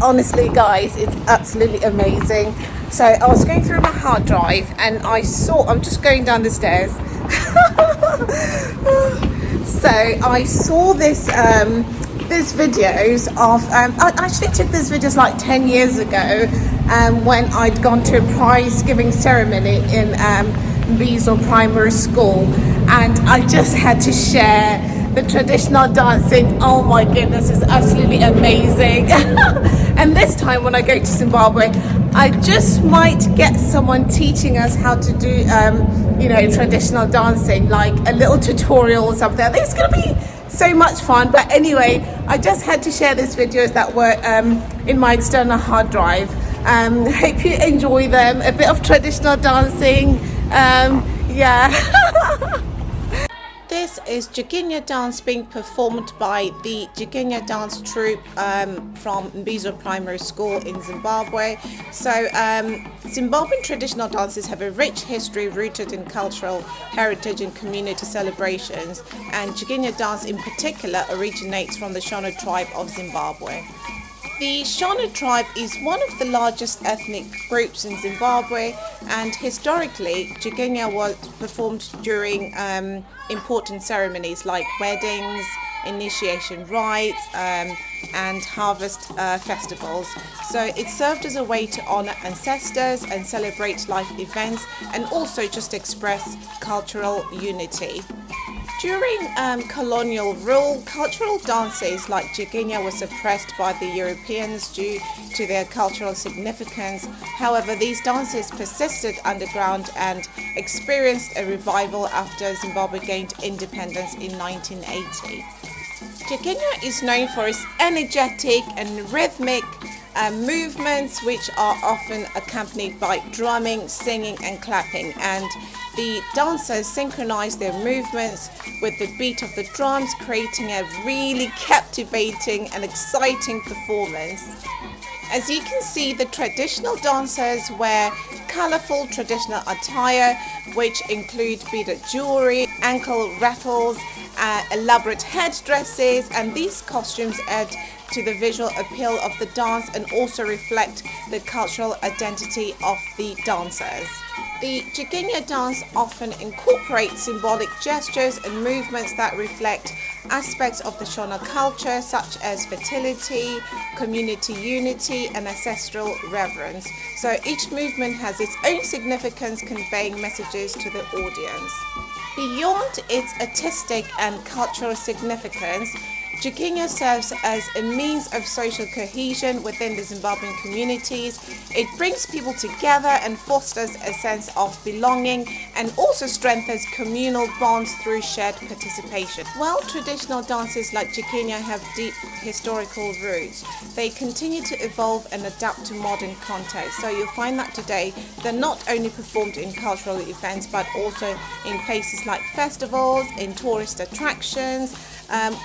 honestly guys, it's absolutely amazing. So I was going through my hard drive and I'm just going down the stairs. So I saw this videos of I actually took these videos like 10 years ago when I'd gone to a prize giving ceremony in Zimbabwe primary school, and I just had to share the traditional dancing. Oh my goodness, it's absolutely amazing. And this time when I go to Zimbabwe, I just might get someone teaching us how to do traditional dancing, like a little tutorial or something. I think it's gonna be so much fun. But anyway, I just had to share these videos that were in my external hard drive. Hope you enjoy them. A bit of traditional dancing. Yeah. This is Jikinya dance being performed by the Jikinya dance troupe from Zimbabwe Primary School in Zimbabwe. So Zimbabwean traditional dances have a rich history rooted in cultural heritage and community celebrations, and Jikinya dance in particular originates from the Shona tribe of Zimbabwe. The Shona tribe is one of the largest ethnic groups in Zimbabwe, and historically Jikinya was performed during important ceremonies like weddings, initiation rites, and harvest festivals. So it served as a way to honor ancestors and celebrate life events, and also just express cultural unity. During colonial rule, cultural dances like Jikinya were suppressed by the Europeans due to their cultural significance. However, these dances persisted underground and experienced a revival after Zimbabwe gained independence in 1980. Jikinya is known for its energetic and rhythmic movements, which are often accompanied by drumming, singing and clapping, and the dancers synchronize their movements with the beat of the drums, creating a really captivating and exciting performance. As you can see, the traditional dancers wear colorful traditional attire, which include beaded jewelry, ankle rattles, elaborate headdresses, and these costumes add to the visual appeal of the dance and also reflect the cultural identity of the dancers. The Jikinya dance often incorporates symbolic gestures and movements that reflect aspects of the Shona culture, such as fertility, community unity, and ancestral reverence. So each movement has its own significance, conveying messages to the audience. Beyond its artistic and cultural significance, Jikinya serves as a means of social cohesion within the Zimbabwean communities. It brings people together and fosters a sense of belonging, and also strengthens communal bonds through shared participation. While traditional dances like Jikinya have deep historical roots, they continue to evolve and adapt to modern context. So you'll find that today they're not only performed in cultural events, but also in places like festivals, in tourist attractions,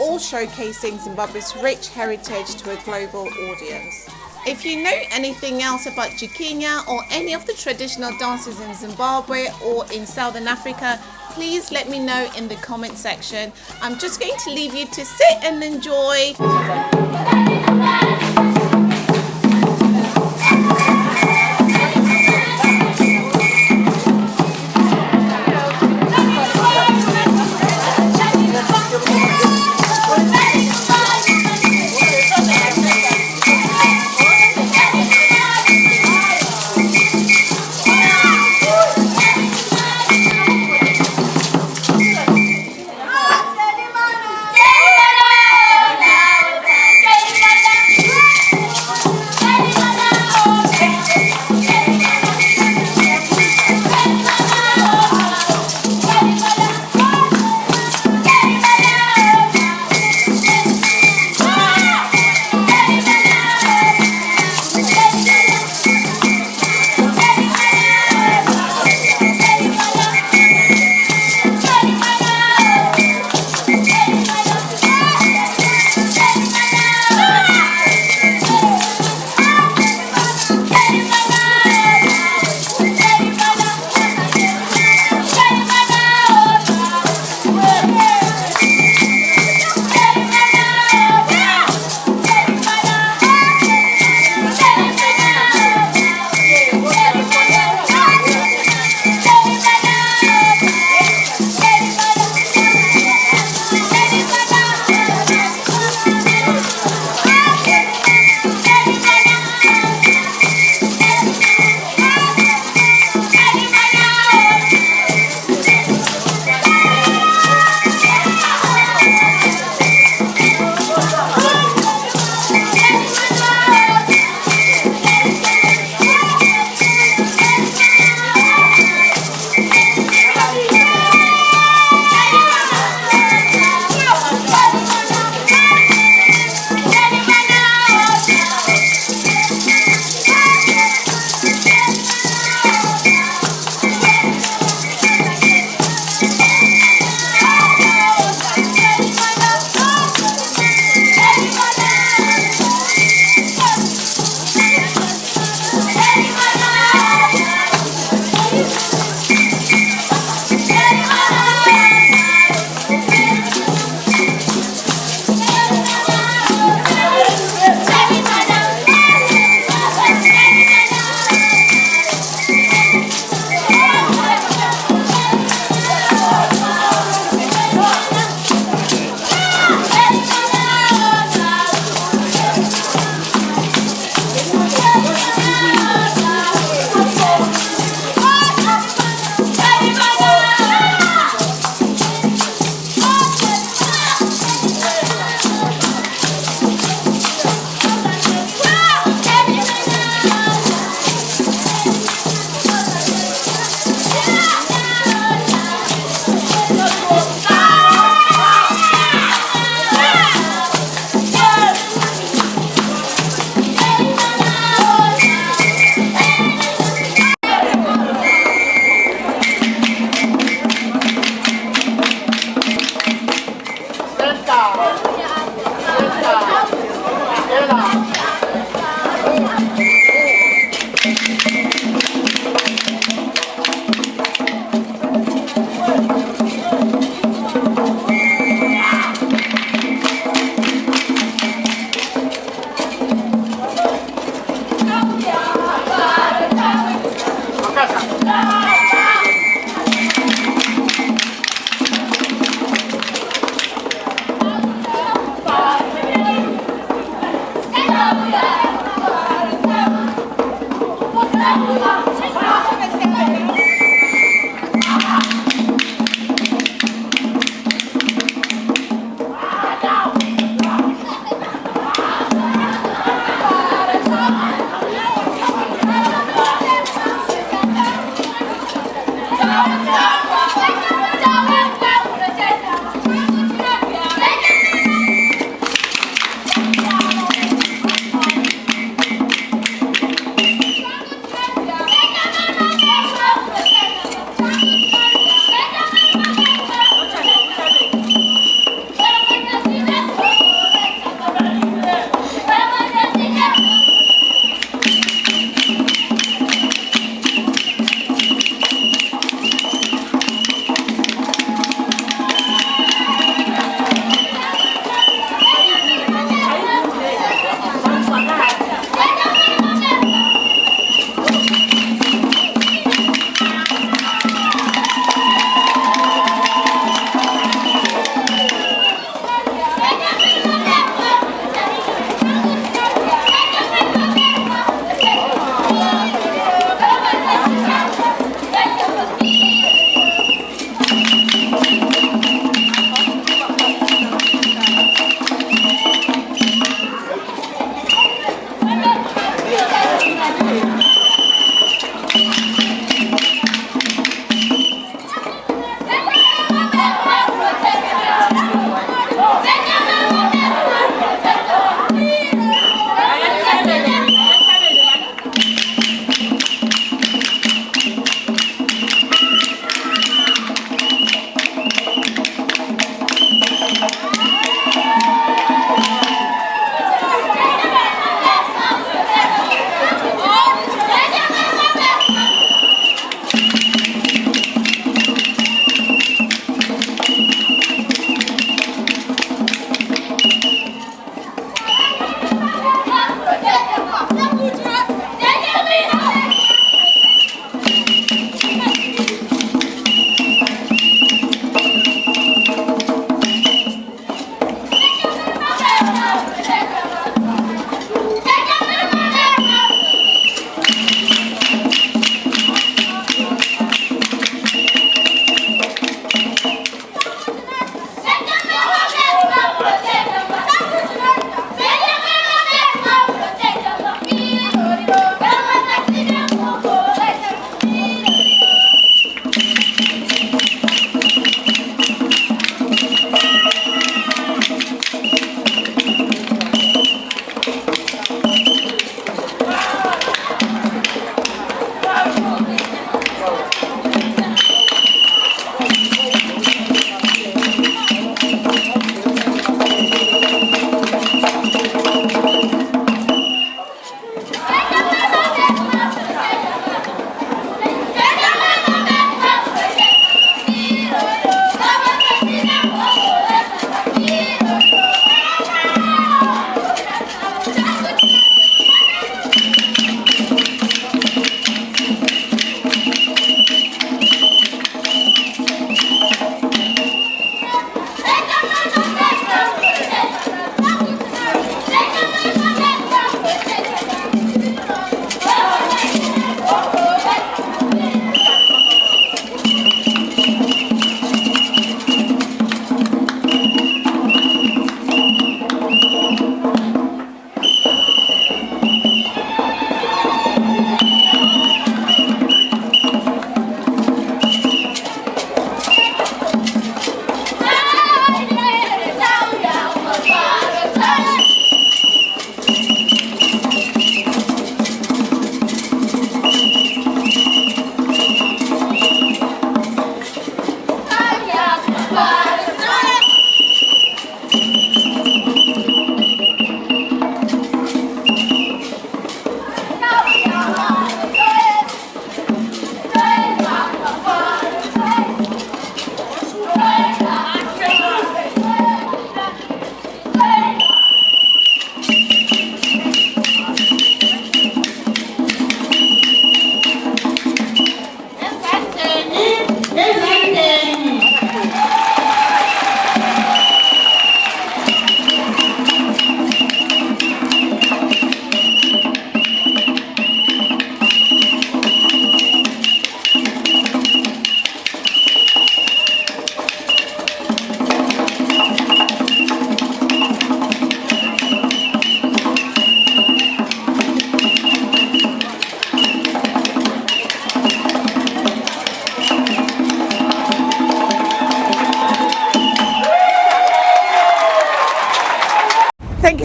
all showcasing Zimbabwe's rich heritage to a global audience. If you know anything else about Jikinya or any of the traditional dances in Zimbabwe or in Southern Africa, please let me know in the comment section. I'm just going to leave you to sit and enjoy.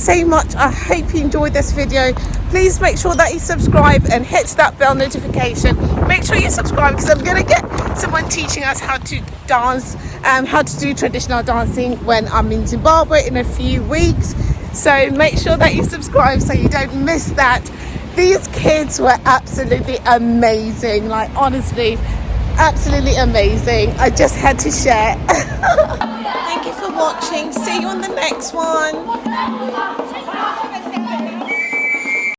so much. I hope you enjoyed this video. Please make sure that you subscribe and hit that bell notification. Make sure you subscribe because I'm going to get someone teaching us how to dance, how to do traditional dancing when I'm in Zimbabwe in a few weeks. So make sure that you subscribe so you don't miss that. These kids were absolutely amazing, like honestly, absolutely amazing. I just had to share. Thank you for watching. See you on the next one.